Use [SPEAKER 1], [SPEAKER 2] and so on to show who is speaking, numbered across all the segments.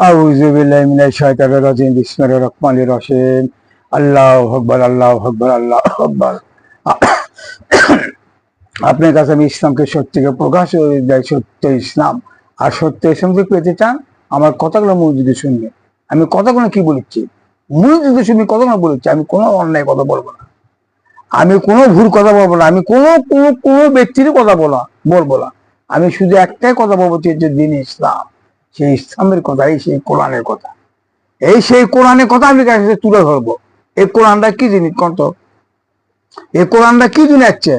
[SPEAKER 1] আউযু বিল্লাহি মিনাশ শাইতানির রাজিম বিসমিল্লাহির রহমানির রহিম আল্লাহু আকবার আল্লাহু আকবার আল্লাহু আকবার। আপনার কাছে আমি ইসলামকে সত্যিকে প্রকাশ করে দেয়, সত্য ইসলাম। আর সত্য ইসলাম যদি পেতে চান আমার কথাগুলো মনোযোগ শুনবে। আমি কথাগুলো কি বলেছি মনোযোগ শুনবে, কথাগুলো বলেছি। আমি কোনো অন্যায় কথা বলবো না, আমি কোনো ভুল কথা বলবো না, আমি কোনো কোনো কোনো ব্যক্তির কথা বলবো না। আমি শুধু একটাই কথা বলবো, যে দিন ইসলাম, সেই ইসলামের কথা, এই সেই কোরআনের কথা, এই সেই কোরআনের কথা আমি কাছে তুলে ধরবো। এই কোরআনটা কি জিনিস কত, এই কোরআনটা কি জন্য আসছে?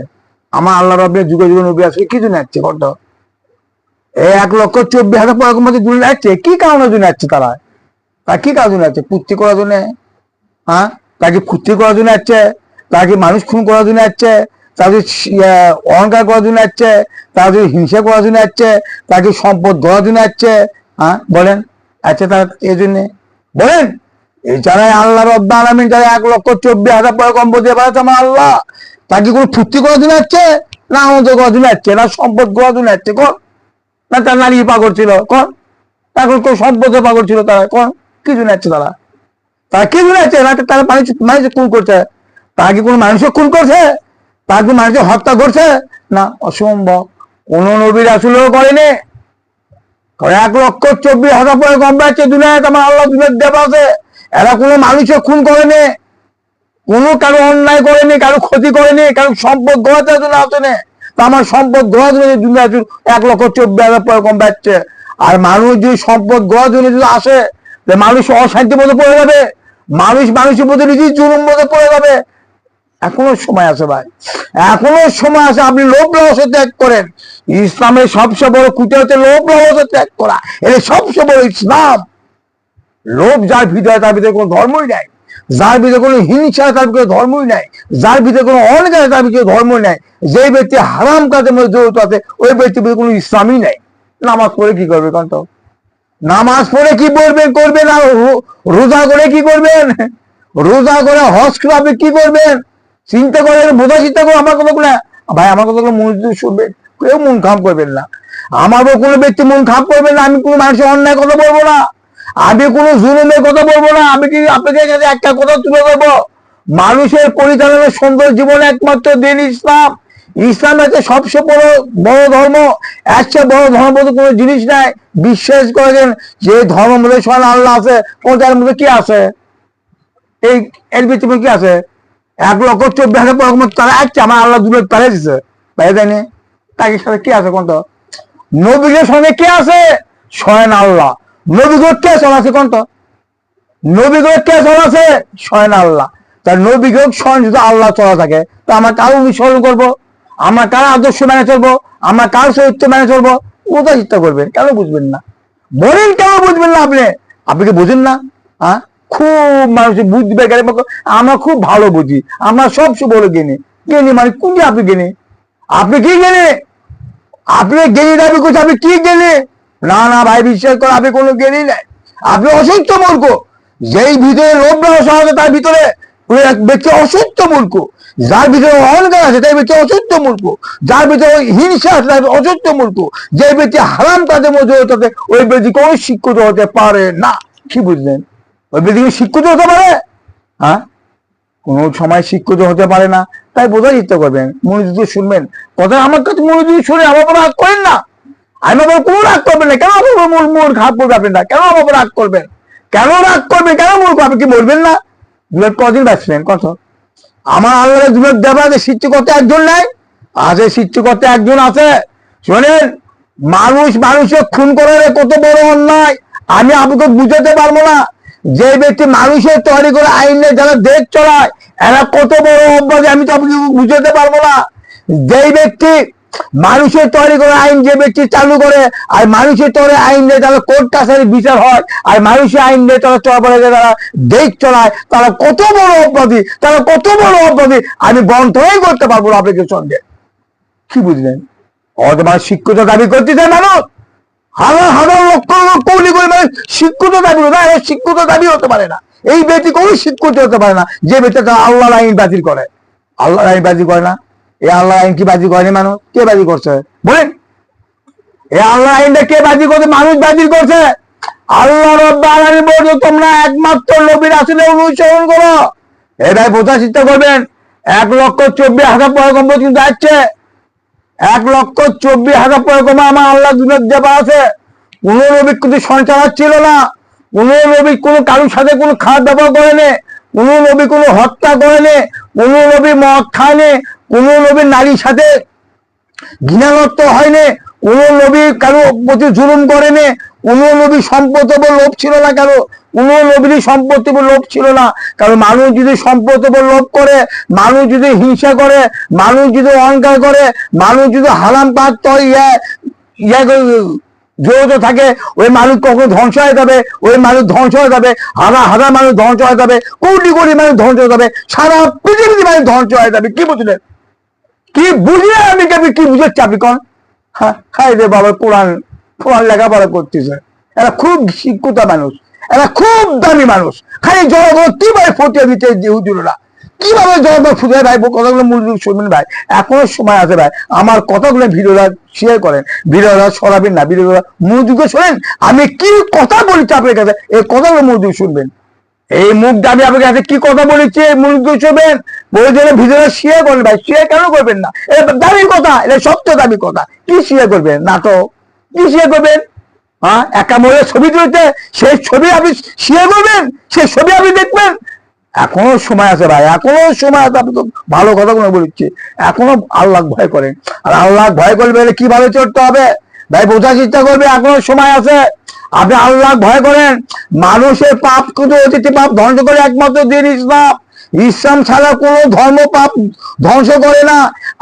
[SPEAKER 1] আমার আল্লাহ রাব্বের যুগে যুগে নবী আসছে কি জন্য আসছে কত? এই 1,24,000 পয়গম্বর দুনিয়া আসছে কি কারণের জন্য আসছে? তারা কি কারণের জন্য আসছে? ফুর্তি করার জন্য? হ্যাঁ, তাকে ফুর্তি করার জন্য আসছে? তাকে মানুষ খুন করার জন্য আসছে? তাদের অহংকার করার জন্য আসছে? তাদের হিংসা করার জন্য আসছে? তাকে সম্পদ দেওয়ার জন্য আসছে? হ্যাঁ বলেন, আচ্ছা তারা এই জন্য বলেন? এই যারা আল্লাহ রাব্বুল আলামিন যারা 1,24,000 পয়গম্বর দিয়ে পাঠাচ্ছে আমার আল্লাহ, তাকে কোনো ফুর্তি করার জন্য আসছে, না আনন্দ করার জন্য আসছে, না সম্পদ করার জন্য আসছে? কোন না তার নারী পাগল ছিল, কোন এখন কেউ সম্পদে পাগল ছিল, তারা কোন কি জন্য আসছে? তারা কি জন্য আসছে? না তারা মানুষ খুন করছে? তারা কি কোনো মানুষের খুন করছে? তারা কি মানুষের হত্যা করছে? না, অসম্ভব। কোন নবী রাসূলও করেনি। 1,24,000 পয়গম্বর আছে দুনিয়ায়, আমার আল্লাহ দুনিয়ার দেব আছে, এরা কোনো মানুষের খুন করেনি, কোনো কারো অন্যায় করেনি, কারো ক্ষতি করেনি, কারো সম্পদ গড়াতে জন্য আসেনি। তা আমার সম্পদ গড়ার জন্য দুনিয়া 1,24,000 পয়গম্বর আছে। আর মানুষ যদি সম্পদ গড়ার জন্য যদি আসে, মানুষ অশান্তির মধ্যে পড়ে যাবে, মানুষের মধ্যে নিজের জুলুম মধ্যে পড়ে যাবে। এখনো সময় আছে ভাই, এখনো সময় আছে। আপনি লোভ লালসা ত্যাগ করেন। ইসলামের সবচেয়ে বড় খুঁটি হচ্ছে লোভ লালসা ত্যাগ করা। এটা সবচেয়ে বড় ইসলাম। লোভ যার ভিতরে, তার ভিতরে কোনো ধর্মই নাই। যার ভিতরে কোনো হিংসা, তার ভিতরে ধর্মই নাই। যার ভিতরে কোনো অন্যায়, তার ভিতরে ধর্মই নাই। যে ব্যক্তি হারাম কাজের মধ্যে জড়িত আছে, ওই ব্যক্তির ভিতরে কোনো ইসলামই নাই। নামাজ পড়ে কি করবে কত? নামাজ পড়ে কি করবেন? আর রোজা করে কি করবেন? রোজা করে হজ করে আপনি কি করবেন? চিন্তা করেন, বোঝা চিন্তা করে আমার কথাগুলো ভাই, আমার কথাগুলো মনোযোগ শুনবেন। কেউ মন খারাপ করবেন না, আমারও কোনো ব্যক্তি মন খারাপ করবেন না। আমি কোনো মানুষের অন্যায় কথা বলবো না, আমি কোনো জুলুমের কথা বলবো না। আমি কি আপনাদের কাছে একটা কথা তুলে ধরবো, মানুষের পরিচালনার সুন্দর জীবনে একমাত্র দিন ইসলাম। ইসলাম হচ্ছে সবচেয়ে বড় বড় ধর্ম। এর চেয়ে বড় ধর্ম বলতে কোনো জিনিস নাই। বিশ্বাস করেন যে ধর্মের মধ্যে স্বয়ং আল্লাহ আছে, কোনটার মধ্যে কি আছে? এই এর ভিতরে কি আছে? 1,24,000 পয়গম্বর তারা আসছে, আমার আল্লাহ দুনিয়া পাঠিয়ে দিচ্ছে, পাঠিয়ে দেয়নি? তাকে সাথে কি আছে কোনটা? নবীদের সঙ্গে কে আছে? স্বয়ং আল্লাহ। নবীগণ কে চলাছে কোনটা? নবীগণ কে চলাছে? স্বয়ং আল্লাহ। তার নবীগণ স্বয়ং যদি আল্লাহ চলা থাকে, তা আমরা কার অনুসরণ করবো? আমরা কার আদর্শ মেনে চলবো? আমরা কার চরিত্র মেনে চলবো? ওটা চিন্তা করবেন। কেন বুঝবেন না বলেন? কেন বুঝবেন না আপনি? আপনি কি বুঝেন না? হ্যাঁ, খুব মানুষ বুঝবে গেলে আমরা খুব ভালো বুঝি, আমরা সবচেয়ে বড় জ্ঞানী। জ্ঞানী মানে কোনটি? আপনি জ্ঞানী? আপনি কি জ্ঞানী? আপনি জ্ঞানী দাবি করছেন, আপনি কি জ্ঞানী? না না ভাই, বিশ্বাস করে আপনি কোনো জ্ঞানী নাই, আপনি অসত্য মূর্খ। যেই ভিতরে লোভ লালসা আছে, তার ভিতরে এক ব্যক্তি অসত্য মূর্খ। যার ভিতরে অহংকার আছে, তাই ব্যক্তি অসত্য মূর্খ। যার ভিতরে হিংসা আছে, তাই অসত্য মূর্খ। যে ব্যক্তি হারাম কাজের মধ্যে হতে, ওই ব্যক্তি কোনো শিক্ষিত হতে পারে না। কি বুঝলেন? ওই ব্যক্তি শিক্ষিত হতে পারে? হ্যাঁ, কোন সময় শিক্ষিত হতে পারে না। তাই বোঝার চেষ্টা করবেন, মনোযোগ দিয়ে শুনবেন কথা। আমার কাছে মনোযোগ শুনে আমার উপর রাগ করেন না। আমি আমার কোনো রাগ করবেন না। কেন আমার মন খারাপ করবে আপনি? না, কেন আমার উপর রাগ করবেন? কেন রাগ করবেন? কেন মূর্খ? আপনি কি বলবেন না? দুনিয়ার কদিন বাঁচলেন কত? আমার আল্লাহ দুনিয়ার দেবা যে সৃষ্টিকর্তা একজন নাই? আছে, সৃষ্টিকর্তা একজন আছে। শোনেন, মানুষের খুন করার কত বড় অন্যায় আমি আপনাকে বুঝাতে পারবো না। যে ব্যক্তি মানুষের তৈরি করে আইনে যারা দেশ চলায়, এরা কত বড় অপরাধী আমি তো আপনাকে বুঝাতে পারবো না। যেই ব্যক্তি মানুষের তৈরি করে আইন, যে ব্যক্তি চালু করে, আর মানুষের তৈরি আইন দিয়ে যারা কোর্ট কাছারি বিচার হয়, আর মানুষের আইন দিয়ে তারা চলাফেরা যারা দেশ চলায়, তারা কত বড় অপরাধী, তারা কত বড় অপরাধী আমি বন্ধই করতে পারবো না আপনাদের সঙ্গে। কি বুঝলেন? অথবা শিক্ষিত দাবি করতে চায় মানুষ, হাজার হাজার লক্ষ লক্ষ কোটি কোটি মানুষ শিক্ষিত দাবি করে, শিক্ষিত দাবি হতে পারে না। এই ব্যক্তি কোনো শিক্ষিত হতে পারে না যে ব্যক্তি আল্লাহর আইন বাতিল করে। আল্লাহর আইন বাতিল করে না। এই আল্লাহ আইন কি বাতিল করেনি মানুষ? কে বাতিল করছে বলেন? এই আল্লাহ আইনটা কে বাতিল করছে? মানুষ বাতিল করছে। আল্লাহ রাব্বুল আলামিন বলছে তোমরা একমাত্র নবীর আসলে অনুসরণ করো। এটাই বোঝার চেষ্টা করবেন। 1,24,000 পয়গম্বর কিন্তু আসছে, 1,24,000 পয়গম্বর আমার আল্লাহ দুনিয়ার দেওয়া আছে। কোন নবী কিন্তু সঞ্চালক ছিল না, কোন নবী কোনো কারোর সাথে কোনো খারাপ ব্যবহার করেনি, কোন নবী কোনো হত্যা করেনি, কোন নবী মদ খায়নি, কোন নবী নারীর সাথে ঘৃণালপ্ত হয়নি, কোন নবী কারো প্রতি জুলুম করেনি, কোন নবী সম্পদের উপর লোভ ছিল না, কারো কোন নবীরই সম্পত্তির উপর লোভ ছিল না। কারণ মানুষ যদি সম্পদের উপর লোভ করে, মানুষ যদি হিংসা করে, মানুষ যদি অহংকার করে, মানুষ যদি হারাম কাজ জড়িত থাকে, ওই মানুষ কখনো ধ্বংস হয়ে যাবে, ওই মানুষ ধ্বংস হয়ে যাবে, হাজার হাজার মানুষ ধ্বংস হয়ে যাবে, কোটি কোটি মানুষ ধ্বংস হয়ে যাবে, সারা পৃথিবীতে মানুষ ধ্বংস হয়ে যাবে। কি বুঝলেন? কি বুঝলে আমি কি বুঝাচ্ছি আপনি কন? হ্যাঁ রে বাবা, কোরআন লেখাপড়া করতেছে, এরা খুব শিক্ষিত মানুষ, এরা খুব দামি মানুষ। খালি জনগণ কিভাবে ফটিয়ে দিতে হুজুররা, কিভাবে জনগণ ফুটে ভাই কথাগুলো মনোযোগ শুনবেন ভাই, এখনো সময় আছে ভাই। আমার কথাগুলো ভিডিওটা শেয়ার করেন, ভিডিওটা সরাবেন না, ভিডিওটা মনোযোগ শোনেন। আমি কি কথা বলেছি আপনার কাছে, এই কথাগুলো মনোযোগ শুনবেন। এই মুখ দাবি আপনার কাছে কি কথা বলেছি মনোযোগ শুনবেন। বলে ভিডিওটা শেয়ার করেন ভাই, শেয়ার কেন করবেন না? এটা দাবি কথা, এটা সত্য দাবি কথা। কি শেয়ার করবেন? নাটক কি শেয়ার করবেন? একা মরে ছবি তুলতে, সেই ছবি আপনি শেয়ার করবেন, সেই ছবি আপনি দেখবেন। এখনো সময় আছে ভাই, এখনো সময় আছে। আপনি তো ভালো কথাগুলো বলছি, এখনো আল্লাহ ভয় করেন। আর আল্লাহ ভয় করবে কিভাবে চলতে হবে ভাই, বোঝার চেষ্টা করবে। এখনো সময় আছে, আপনি আল্লাহ ভয় করেন। মানুষের পাপ কিন্তু অতীতে পাপ ধ্বংস করে একমাত্র দিন ইসলাম। ইসলাম ছাড়া কোনো ধর্ম পাপ ধ্বংস করে না।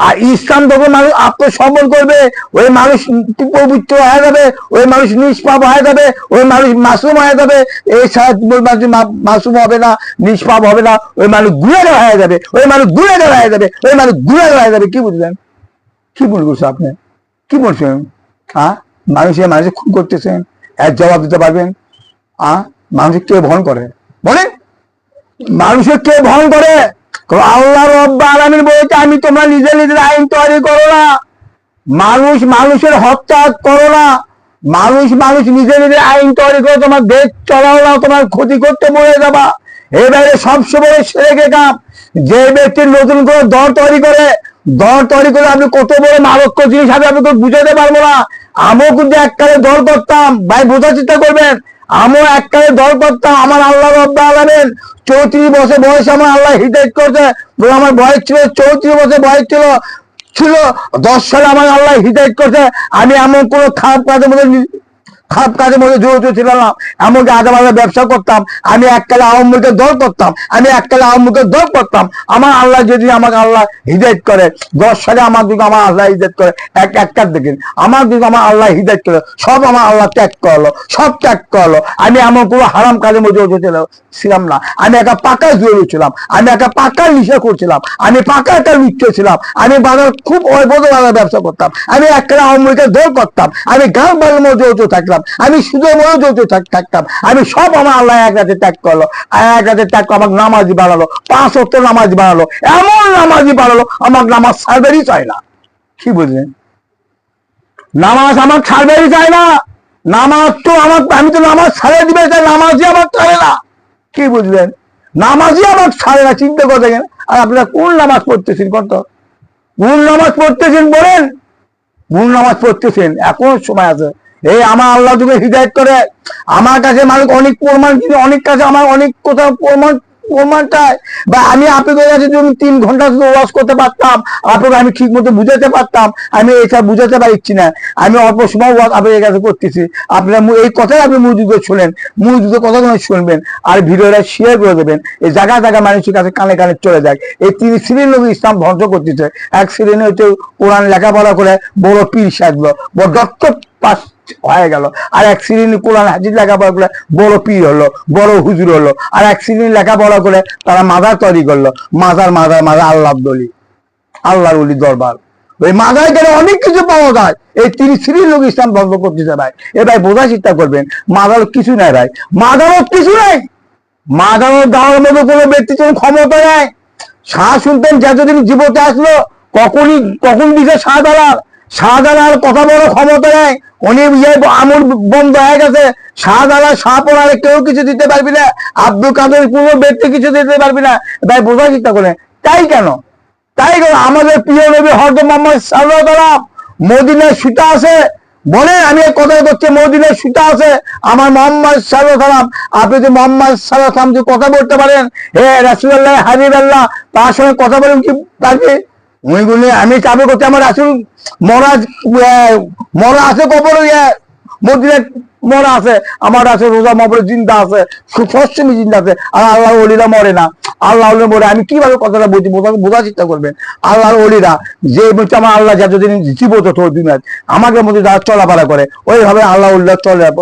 [SPEAKER 1] আর ইসলাম যখন মানুষ আত্মসমর্পণ করবে, ওই মানুষ পবিত্র হয়ে যাবে, ওই মানুষ নিষ্পাপ হয়ে যাবে, ওই মানুষ মাসুম হয়ে যাবে। এই ছাড়া মাসুম হবে না, নিষ্পাপ হবে না, ওই মানুষ গুণাগার হয়ে যাবে, ওই মানুষ গুণাগার হয়ে যাবে, ওই মানুষ গুণাগার হয়ে যাবে। কি বুঝলেন? কি ভুল করছে আপনি? কি বলছেন? মানুষে খুন করতেছেন, এর জবাব দিতে পারবেন? মানুষের কে ভন করে বলেন? মানুষের কে ভন করে? আল্লাহ রাব্বুল আলামিন বলেছে আমি তোমরা নিজের আইন তৈরি করো না, মানুষের হত্যা করো না, মানুষ নিজের আইন তৈরি করে তোমার দেশ চলাও না, তোমার ক্ষতি করতে মরে যাবা। এবারে সবসময় সেরেকে কাপ যে ব্যক্তির নতুন করে দর তৈরি করে আপনি কত বড় মারক্য জিনিস হবে আপনি তো বুঝাতে পারবো না। আমিও কিন্তু এককালে দর করতাম ভাই, বোঝার চেষ্টা করবেন। আমিও এককালে দর করতাম। আমার আল্লাহ রাব্বুল আলামিন 34 বছর বয়সে আমার আল্লাহ হিদায়াত করেছে। আমার বয়স ছিল 34 বছর বয়স ছিল 10 সালে আমার আল্লাহ হিদায়াত করেছে। আমি এমন কোনো খারাপ কাজের মধ্যে জড়িত ছিলাম না। এমনকি আধা ব্যবসা করতাম, আমি এককালে আওয়ামীকে দর করতাম। আমার আল্লাহ যদি আমাকে আল্লাহ হিদায়াত করে 10 সালে আমার দিকে আমার আল্লাহ হিদায়াত করে, একটা দেখেন আমার দিকে আমার আল্লাহ হিদায়াত করে সব আমার আল্লাহ ত্যাগ করলো। আমি এমন কোনো হারাম কাজের মধ্যে জড়িত ছিলাম না। আমি একটা পাকা জড়িত ছিলাম, আমি একটা পাকা নিশা করছিলাম, আমি পাকা একটা লিপ্ত ছিলাম। আমি বাজার খুব অবৈধ বাজার ব্যবসা করতাম, আমি এককালে আওয়ামীকে দর করতাম, আমি গান বাজার মধ্যে জড়িত থাকলাম, আমি সুদের মধ্যে জড়িত থাকতাম। আমি সব আমার আল্লাহ এক রাতে ত্যাগ করলো, আমাকে নামাজি বানালো, 5 ওয়াক্ত নামাজি বানালো, এমন নামাজি বানালো আমাকে নামাজ ছাড়বেরই চায় না। কি বুঝলেন? নামাজ আমার ছাড়বেরই চায় না। নামাজ তো আমি তো নামাজ ছাড়ে দিবে চাই, নামাজি আমার ছাড়ে না। কি বুঝলেন? নামাজি আমার ছাড়ে না। চিন্তা করে দেখেন। আর আপনারা কোন নামাজ পড়তেছেন? কোন নামাজ পড়তেছেন বলেন? কোন নামাজ পড়তেছেন? এখনো সময় আছে। এই আমার আল্লাহ তুমি হিদায়াত করে। আমার কাছে মানুষ অনেক প্রমাণ, কিন্তু অনেক কাছে আমার অনেক কোথাও প্রমাণটাই বা আমি আপনাদের কাছে যদি 3 ঘন্টা ওয়াজ করতে পারতাম, আপনাকে আমি ঠিক মতো বুঝাতে পারতাম। আমি এটা বুঝাতে পারছি না। আমি অল্প সময় ওয়াজ আপনাদের কাছে করতেছি। আপনারা এই কথাই আপনি মনোযোগ শোনেন, মনোযোগ কথাগুলো শুনবেন আর ভিডিওটা শেয়ার করে দেবেন। এই জায়গা মানুষের কাছে কানে চলে যায়। এই 3 শ্রেণীর লোক ইসলাম ধ্বংস করতেছে। এক শ্রেণী হচ্ছে কোরআন লেখাপড়া করে বড় পীর সাজলো, বড় ডক্টর পাস হয়ে গেল। আর এক শ্রেণী কোরআন হাদিস লেখাপড়া করে বড় পীর হলো, বড় হুজুর হলো। আর এক শ্রেণী লেখাপড়া করে তারা মাজার তৈরি করলো, মাজার আল্লাহর ওলি দরবার। ওই মাজার গেলে অনেক কিছু পাওয়া যায়। এই 3 শ্রেণীর লোক ইসলাম ধ্বংস করতেছে ভাই। ভাই বোঝার চেষ্টা করবেন, মাজার কিছু নাই ভাই, মাজারও কিছু নাই। মাজারও দেওয়ার মতো কোনো ব্যক্তির কোনো ক্ষমতা নাই। শাহ শুনতেন যতদিন জীবতে আসলো কখন দিছে শাহজালাল কথা বড় ক্ষমতা নেই, উনি আমুল বন্ধ হয়ে গেছে, শাহজালাল শাহপরারে কেউ কিছু দিতে পারবি না, আব্দুল কাদের কোনো ব্যক্তি কিছু দিতে পারবি না। তাই বোঝার চেষ্টা করে। তাই কেন আমাদের প্রিয় নবী হযরত মুহাম্মদ সাল্লাল্লাহু আলাইহি ওয়াসাল্লাম মদিনায় সুতা আছে, বলেন আমি এই কথা করছি, মদিনায় সুতা আছে আমার মোহাম্মদ সাল্লাল্লাহু আলাইহি ওয়াসাল্লাম। আপনি যদি মোহাম্মদ সাল্লাল্লাহু আলাইহি ওয়াসাল্লাম কথা বলতে পারেন, হে রাসূলুল্লাহ হাবিবাল্লাহ, তার সঙ্গে কথা বলেন কি পারবে? উনিগুলি আমি চাবি করতে আমার রাসূল মরা আছে, কবর মদিনায় মরা আছে, আমার রাসূল রোজা মবরে জিন্দা আছে, সবসময় জিন্দা আছে। আর আল্লাহর ওলিরা মরে না, আল্লাহর মরে। আমি কিভাবে কথাটা বলছি বোঝার চেষ্টা করবেন। আল্লাহর ওলিরা যে বলছে আমার আল্লাহ যা যদি জীবত হতো দুনিয়ায়, আমাকে মধ্যে যারা চলাফেরা করে ওইভাবে আল্লাহ উল্লাহ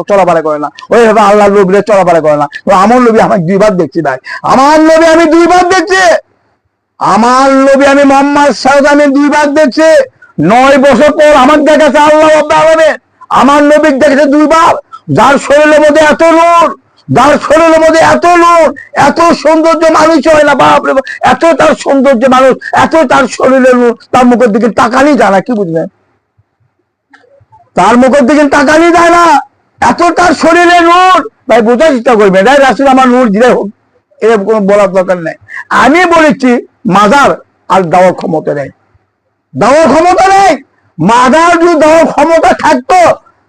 [SPEAKER 1] চলাফেরা করে না, ওইভাবে আল্লাহ নবীরা চলাফেরা করে না। আমার নবী আমি দুইবার দেখছি ভাই, আমার নবী আমি দুইবার দেখছি, আমার নবী আমি মোহাম্মদ সাল্লাল্লাহু আলাইহি ওয়াসাল্লাম আমি দুইবার দেখছি। 9 বছর পর আমার দেখেছে আল্লাহ রাব্বুল আলামিন, আমার নবী দেখেছে দুইবার। যার শরীরের মধ্যে এত নূর, যার শরীরের মধ্যে এত নূর, এত সৌন্দর্য মানুষ হয় না, বাপরে এত তার সৌন্দর্য মানুষ, এত তার শরীরের নূর, তার মুখের দিকে তাকানি যায় না। কি বুঝলেন? তার মুখের দিকে তাকানি যায় না, এত তার শরীরের নূর। ভাই বোঝার চেষ্টা করবেন, তাই রাসূল আমার নূর দিলে হোক, এরকম কোনো বলার দরকার নেই। আমি বলেছি মাজার আর দেওয়ার ক্ষমতা নেই, দেওয়ার ক্ষমতা নেই। মাজার যদি দেওয়ার ক্ষমতা থাকতো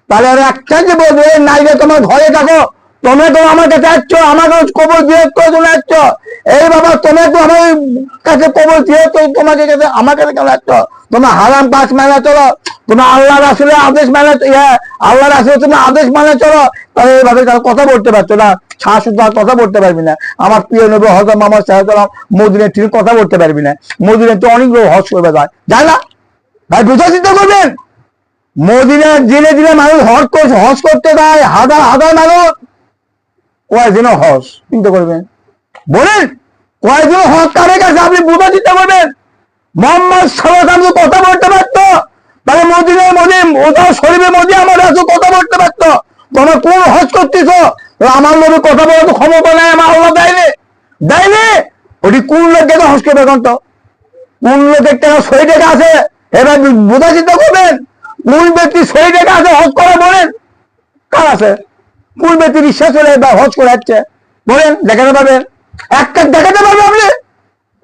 [SPEAKER 1] তাহলে আর একটা যে বলবে নাই যে তোমার ঘরে থাকো, তুমি তো আমার কাছে আসছো, আমার কাছে কবর জিজ্ঞেস করে চলে আসছো, এই বাবা তুমি তো আমার কাছে কবর জিজ্ঞেস করে তোমাকে কাছে আমার কাছে কেন আসছো? তোমার হারাম পাঁচ মেলা চলো, তোমার আল্লাহ রাসূলের আদেশ মেনে, আল্লাহ রাসূল তোমার আদেশ মানে চলো, তাহলে এইভাবে তারা কথা বলতে পারছো না, শাশুড় কথা বলতে পারবি না। আমার প্রিয় নবী হযরত মুহাম্মদ সাল্লাল্লাহু আলাইহি ওয়াসাল্লাম মদিনায় ঠিক কথা বলতে পারবি না। মদিনায় তো অনেক লোক হজ করবে যায় না ভাই, বুঝা চিন্তা করবেন। মদিনার দিনে দিনে মানুষ হজ করতে যায়, হাজার হাজার মানুষ, কয়েকদিন হজ চিন্তা করবেন, বলেন কয়েকদিন হজ কারে কাছে আপনি বোঝা চিন্তা করবেন। মোহাম্মদ সাল্লাল্লাহু আলাইহি ওয়াসাল্লাম কথা বলতে পারতো, তাহলে মদিনার মধ্যে ওটা শরীফের মধ্যে আমার রাসূল কথা বলতে পারতো। তোমরা কোন হজ করতেছ? আমার নবী কথা বলার তো ক্ষমতা নেই, আমার আল্লাহ দেয়নি, দেয়নি। ওটি কোন লোককে হজ করবে? এখন তো কোন লোকের টাকা সই টাকা আছে? এবার বোঝা চিন্তা করবেন, কোন ব্যক্তি সই টাকা আছে হজ করে? বলেন কার আছে? কোন ব্যক্তি বিশ্বাস করে বা হজ করে যাচ্ছে? বলেন দেখাতে পারবেন? একটা দেখাতে পারবেন আপনি?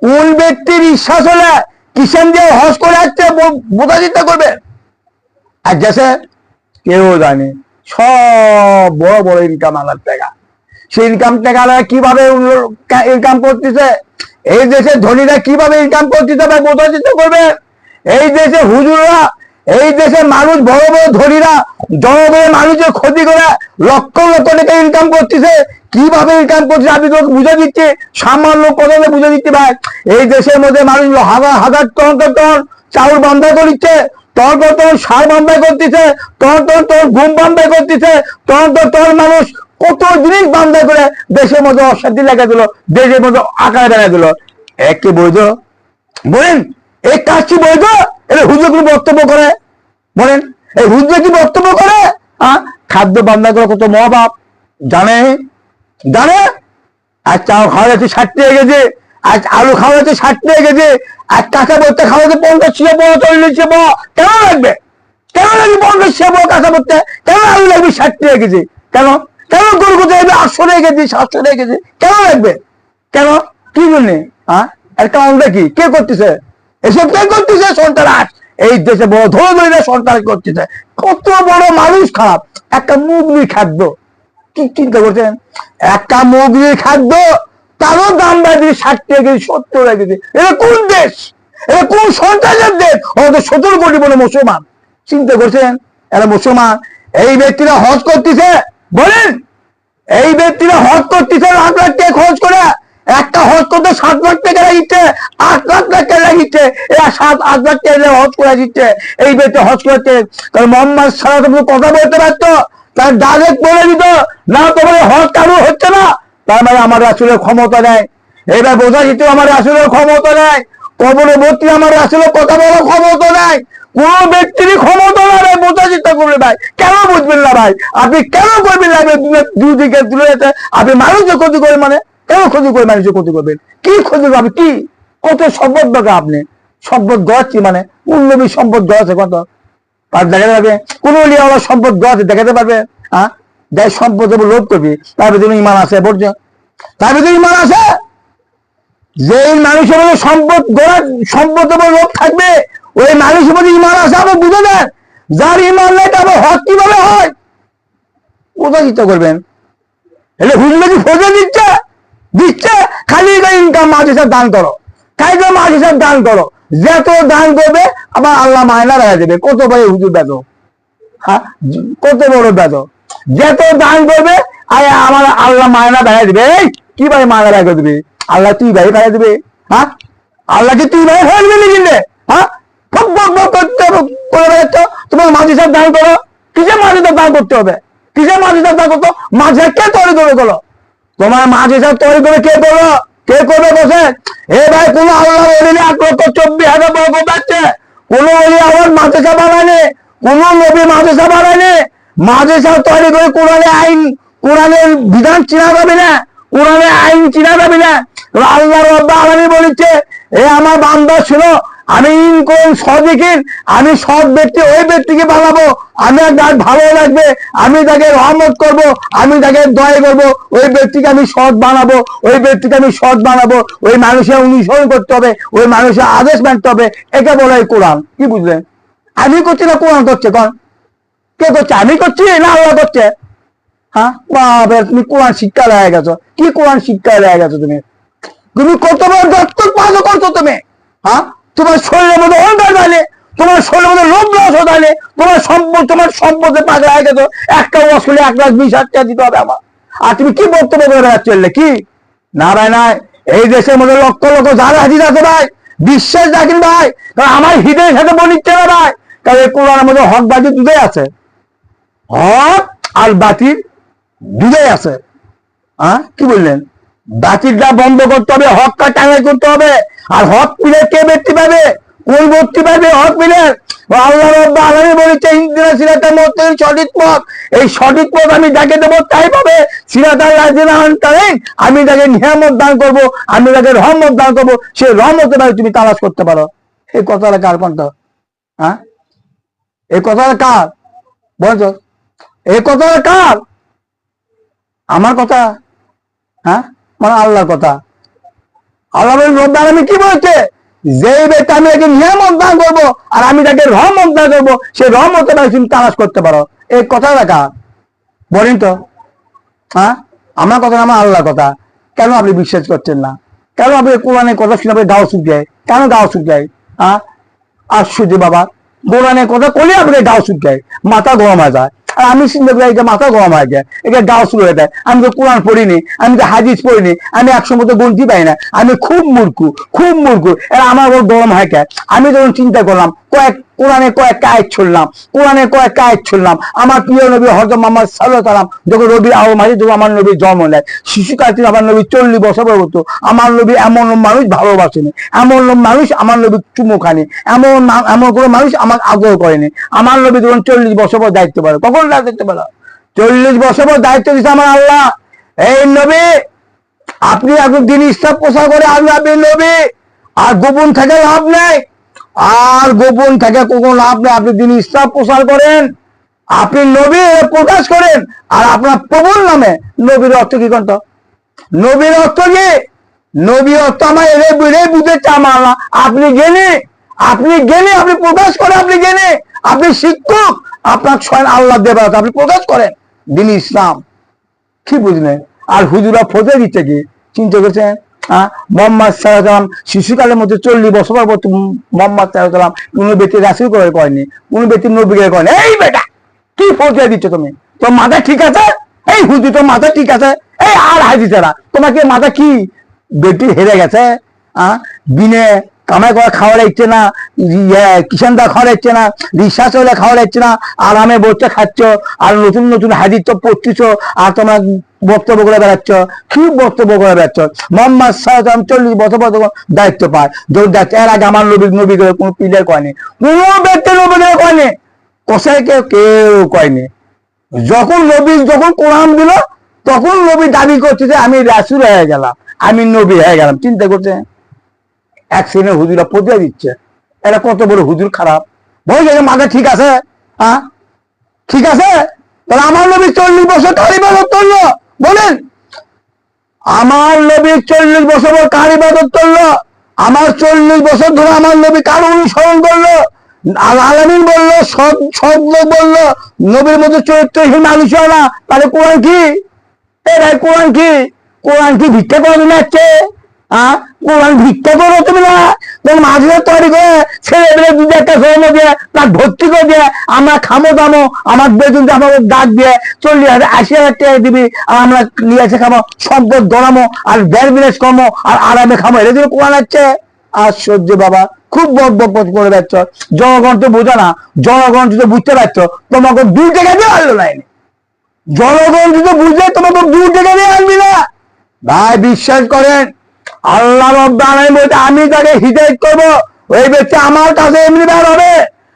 [SPEAKER 1] কোন ব্যক্তির বিশ্বাস হলে কিষান দিয়ে হজ করে যাচ্ছে বোঝা চিন্তা করবেন। আর দেশে কেউ জানে সব বড় বড় ইনকাম আলার টাকা, সেই ইনকাম টাকা কিভাবে ইনকাম করতেছে, এই দেশের ধনীরা কিভাবে ইনকাম করতেছে ভাই বোঝা চিন্তা করবেন। এই দেশে হুজুররা, এই দেশের মানুষ বড় বড় ধনীরা জনগণের মানুষের ক্ষতি করে লক্ষ লক্ষ টাকা ইনকাম করতেছে, কিভাবে ইনকাম করছে আমি তো বুঝে দিচ্ছি, সামান্য কথা বুঝে দিচ্ছি ভাই। এই দেশের মধ্যে মানুষ হাজার হাজার টন টন চাউল বান্ধা করছে, টন টন সার বান্ধা করতেছে, টন টন ঘুম বান্ধা করতেছে, টন মানুষ কত জিনিস বান্ধা করে দেশের মধ্যে অশান্তি লাগা দিল, দেশের মধ্যে আকার দেখা দিল। একে বৈধ? বলেন এই কাজটি বৈধ? এটা হুজুর কি বক্তব্য করে? বলেন এই হুজুর কি বক্তব্য করে? খাদ্য বান্ধা করে কত মহাবাপ জানে, জানে। আর চাল খাওয়া যাচ্ছে 60 টাকা কেজি, আজ আলু খাওয়া যাচ্ছে 60 টাকা কেজি, আর কাঁচা পড়তে খাওয়া যাচ্ছে 50 টাকা, 40 টাকা। কেন লাগবে? কেন লাগবে 50 টাকা কাঁচা পড়তে? কেন আলু লাগবে 60 টাকা কেজি? কেন কেন গরু কোথায় 800 টাকা কেজি, 700 টাকা কেজি? কেন লাগবে? কেন? কি জন্য? এর কারণটা কি? কে করতেছে এসব? কে করতেছে? সন্ত্রাস। এই দেশে বড় ধরে সন্ত্রাস করতেছে। কত বড় মানুষ খারাপ। একটা মুগলি খাদ্য, কি চিন্তা করছেন? একটা মুগলি খাদ্য তারও দাম বাড়বে 60 টাকা কেজি, 70 টাকা কেজি। এটা কোন দেশ? এটা কোন সন্ত্রাসের দেশ? আমাদের 17 কোটি বলে মুসলমান, চিন্তা করছেন? এরা মুসলমান। এই ব্যক্তিরা হজ করতেছে, বলেন এই ব্যক্তিরা হজ করতেছে লাখ লাখ টাকা খরচ করে, একটা হজ করতে 7 লাখ টাকা লাগিচ্ছে, 8 লাখ টাকা লাগিচ্ছে, এরা 7-8 লাখ টাকা হজ করে দিচ্ছে। এই ব্যক্তি হজ করতে, কারণ মোহাম্মদ সাল্লাল্লাহু আলাইহি ওয়াসাল্লাম কথা বলতে পারতো, তার ডাইরেক্ট বলে দিত না তোমার হজ কারো হচ্ছে না, তার মানে আমার রাসূলের ক্ষমতা নেই। এবার বোঝা যেত আমার রাসূলের ক্ষমতা নেই, কবরবর্তী আমার রাসূলের কথা বলার ক্ষমতা নেই, কোন ব্যক্তিরই ক্ষমতা নেই। বোঝা চিন্তা করবে ভাই, কেন বুঝবেন না ভাই? আপনি কেন করবেন না? দুদিকে তুলে যেতে আপনি মানুষের ক্ষতি করবেন, মানে কেন ক্ষতি করে মানুষের ক্ষতি করবেন? কি ক্ষতি করবে? কি কত সম্পদ দরকার? আপনি সম্পদ গড়াচ্ছি মানে উন্নবী সম্পদ গড়াচ্ছে কত? দেখাতে পারবে? কোন ওলিয়াওয়ালা সম্পদ গড়াতে দেখাতে পারবে? হ্যাঁ, যাই সম্পদ লোভ করবি তার ভিতরে ইমান আছে বলছে, তার ভিতরে ইমান আছে। যে মানুষের মধ্যে সম্পদ গড়ার সম্পদ লোভ থাকবে, ওই মানুষের মধ্যে ইমান আছে। আবার বুঝে দেন, যার ইমান নেই তার হক কিভাবে হয়? কোথায় চিন্তা করবেন? এলে হুজুর কি ফজল দিচ্ছে? দিচ্ছে খালি ইনকাম মাদ্রাসা দান করো, খালি মাদ্রাসা দান করো। যত দান করবে আবার আল্লাহ মায়না রাখা দেবে। কত ভাই হুজুর বেদ, হ্যাঁ, কত বড় বেদ। যত দান করবে আমার আল্লাহ মায়না দেখা দিবে। এই কি ভাই মায়না দেখা দিবে? আল্লাহ তুই ভাই দেখা দিবে? হ্যাঁ, আল্লাহকে তুই ভাই হয়ে দিবে নাকি? হ্যাঁ, তোমার মাদ্রাসা দান করো। কিসের মাদ্রাসা দান করতে হবে? কিসের মাদ্রাসা দান করতো? মাদ্রাসা কে তৈরি করে গেলো? তোমার মাদ্রাসা তৈরি করে কে করলো? কে করবে বসে? এ ভাই কোন আল্লাহ 1,24,000 বর্গ পাচ্ছে, কোন বলি আমার মাদ্রাসা বানায়নি, কোন নবী মাদ্রাসা বানায়নি। মাদ্রাসা তৈরি করে কোরআনের আইন, কোরআনের বিধান চিনা যাবে না, কোরআনের আইন চিনা যাবে না। আল্লাহ রাব্বুল আলামিন বলেছে, এ আমার বান্দা শোনো, আমি ইনকম সদিকিন, আমি সৎ ব্যক্তি ওই ব্যক্তিকে বানাবো, আমি তার ভালো লাগবে, আমি তাকে রহমত করব, আমি তাকে দয়া করব, ওই ব্যক্তিকে আমি সৎ বানাবো, ওই ব্যক্তিকে আমি সৎ বানাবো। ওই মানুষের অনুসরণ করতে হবে, ওই মানুষের আদেশ মানতে হবে। একে বলে কোরআন। কি বুঝলেন? আমি করছি না কোরআন করছে? কোন কে করছে? আমি করছি না আল্লাহ করছে? হ্যাঁ বাবা, তুমি কোরআন শিক্ষা লেগে গেছো। কি কোরআন শিক্ষা লেগে গেছো তুমি? তুমি কত বড় দত্তক পালন করছো তুমি? হ্যাঁ, তোমার শরীরের মধ্যে অহংকার জানে, তোমার শরীরের মধ্যে লোভ লালসা জানে, তোমার সম্পদে পাগলা হয়ে গেছো। একটা ওয়াসলে 1,20,000 টাকা দিতে হবে আমার। আর তুমি কি বক্তব্য করে বেড়াচ্ছ? কি না ভাই নাই, এই দেশের মধ্যে লক্ষ লক্ষ যারা হাজির আছে ভাই, বিশ্বাস রাখেন ভাই, কারণ আমার হৃদয়ের সাথে বনিচ্ছে না ভাই। কারণ এই কোরআনের মধ্যে হক বাতিল দুধে আছে, হক আর বাতিল দুধে আছে। হ্যাঁ, কি বললেন? বাতিলটা বন্ধ করতে হবে, হকটা টাঙাই করতে হবে। আর হক পিলে কে ব্যক্তি পাবে? কোন ব্যক্তি পাবে হক পিলে? আল্লাহ রাব্বুল আলামিন বলেছে, ইহদিনাস সিরাতাল মুস্তাকিম, সঠিক পথ। এই সঠিক পথ আমি যাকে দেবো তাই পাবে। সিরাতাল লাযিনা আন'আমতা আলাইহিম, আমি তাকে নিয়ামত দান করবো, আমি তাকে রহমত দান করবো। সেই রহমতের বাইরে তুমি তালাশ করতে পারো। এই কথাটা কার কণ্ঠ? হ্যাঁ, এই কথাটা কার বলছো? এই কথাটা কার? আমার কথা? হ্যাঁ, মানে আল্লাহর কথা। আল্লাহ রব্বুল আলামিন কি বলছে? যেই ব্যক্তি আমি তাকে নিয়ামত দান করবো আর আমি তাকে রহমত দান করবো, সেই রহমতের বাইরে তুমি তালাশ করতে পারো। এই কথাটা কার বলেন তো? হ্যাঁ, আমার কথা, আমার আল্লাহর কথা। কেন আপনি বিশ্বাস করছেন না? কেন আপনি কোরআনের কথা শুনে আপনি গাও শুক যায়? কেন গাও শুক যায়? হ্যাঁ, আশ্চর্য বাবা, কোরআনের কথা করলে আপনাকে গাও শুক যায়, মাথা গরম হয়ে যায়। আর আমি চিন্তা করি এটা মাথা গরম হয়ে যায়, এটা গাও শুরু হয়ে যায়। আমি তো কোরআন পড়িনি, আমি তো হাদিস পড়িনি, আমি 100 মতো গন্তি পাই না, আমি খুব মূর্খ, খুব মূর্খ। এরা আমার ওর গরম হয় কে? আমি যখন চিন্তা করলাম, কোরআনে কয়েকটা আয়াত ছুড়লাম, কোরআনে কয়েকটা আয়াত ছুড়লাম। আমার প্রিয় নবী হযরত মুহাম্মদ সাল্লাল্লাহু আলাইহি ওয়াসাল্লাম যখন রবিউল আউয়াল মাসে যখন আমার নবী জন্ম নেয়, শিশুকাল থেকে আমার নবী 40 বছর পর্যন্ত আমার নবী এমন মানুষ ভালোবাসেনি, এমন মানুষ আমার নবী চুমু খানি, এমন কোনো মানুষ আমার আগ্রহ করেনি। আমার নবী যখন 40 বছর পর দায়িত্ব পারে, কখন দায়িত্ব পেল? 40 বছর পর দায়িত্ব দিচ্ছে আমার আল্লাহ। এই নবী, আপনি এখন দিন ইসলাম প্রচার করে আসবে, আপনি নবী। আর গোপন থেকে লাভ নেই, আর গোপন থেকে কোনো লাভ নেই। আপনি দিন ইসলাম প্রচার করেন, আপনি নবী প্রকাশ করেন। আর আপনার প্রবল নামে নবীর অর্থ কি? কন্ত নবীর অর্থ কি? নবীর অর্থ আমার এদের বুঝেছে আমার। আপনি গেলে, আপনি গেলে, আপনি প্রকাশ করেন, আপনি গেলে, আপনি শিক্ষক, আপনার স্বয়ং আল্লাহ দেবা, আপনি প্রকাশ করেন দিন ইসলাম। কি বুঝলেন? আর হুজুরা ফজে দিচ্ছে কি? চিন্তা করছেন? মোহাম্মদ সাল্লাল্লাহু আলাইহি ওয়াসাল্লাম শিশুকালের মধ্যে 40 বছর পর মোহাম্মদ সাল্লাল্লাহু আলাইহি ওয়াসাল্লাম কোন ব্যক্তি রাসূল করে করেনি, কোন ব্যক্তি নবী করে করেনি। এই বেটা, কি ফজে দিচ্ছ তুমি? তোর মাথা ঠিক আছে? এই হুজুর, তোর মাথা ঠিক আছে? এই আর হাদিসেরা তোমাকে মাথা কি বেটি হেরে গেছে? দিনে কামাই করে খাওয়া ইচ্ছে না, কিষানদা খাওয়া ইচ্ছে না, রিক্সা চলে খাওয়া ইচ্ছে না, আরামে বসে খাচ্ছ, আর নতুন নতুন হাদিস তো পড়ছিস, আর তোমার বক্তব্য করে বেড়াচ্ছ। কি বক্তব্য করে বেড়াচ্ছ? মোহাম্মদ সাল্লাল্লাহু আলাইহি ওয়াসাল্লাম 40 বছর পর দায়িত্ব পায়, যখন দায়িত্ব এর আগে আমার নবী করে কোনো পিলার করেনি, কোনো ব্যক্তি নবী করে করেনি, কোথায় কেউ কেউ করেনি। যখন কোরআন দিল, তখন নবী দাবি করছে যে আমি রাসূল হয়ে গেলাম, আমি নবী হয়ে গেলাম। চিন্তা করছে? এক শ্রেণীর হুজুরা পতিয়ে দিচ্ছে। এরা কত বড় হুজুর খারাপ। বলছে মাথা ঠিক আছে, হ্যাঁ, ঠিক আছে? তাহলে আমার নবী 40 বছর কার ইবাদত করলো বলেন? আমার নবী 40 বছর কার ইবাদত করলো? আমার 40 বছর ধরে আমার নবী কার অনুসরণ করলো? আলামিন বললো, সৎ লোক বললো নবীর মতো চরিত্রহীন মানুষ হয় না। তাহলে কোরআন কি? ভাই কোরআন কি? কোরআন কি ভিক্ষা করে না? কোরআন ভিক্ষা করো তুমি না? তোমার মাঝে তৈরি করে ছেলে মেয়ে দুধ একটা জন্ম দিয়ে তার ভর্তি করে দিয়ে আমরা খামো দামো, আমার বেতন আমাদের ডাক দিয়ে 40,000 80,000 টাকা দিবি, আর আমরা নিয়ে এসে খাবো, সম্পদ গড়ামো আর ব্যার বিলেস কর্ম আর আরামে খামো। এটা যদি কোরআন হচ্ছে? আশ্চর্য বাবা, খুব বক করে যাচ্ছ। জনগণ তো বোঝা না, জনগণ যদি বুঝতে পারছো তোমাকে 2 টাকা দিয়ে আনলো নাই। জনগণ যদি বুঝলে তোমাকে 2 টাকা দিয়ে আনবি না। ভাই বিশ্বাস করেন, আল্লাহ রাব্বুল আলামিন বলতে আমি তাকে হিদায়াত করব, ওই ব্যক্তি আমার কাছে এমনি বের হবে,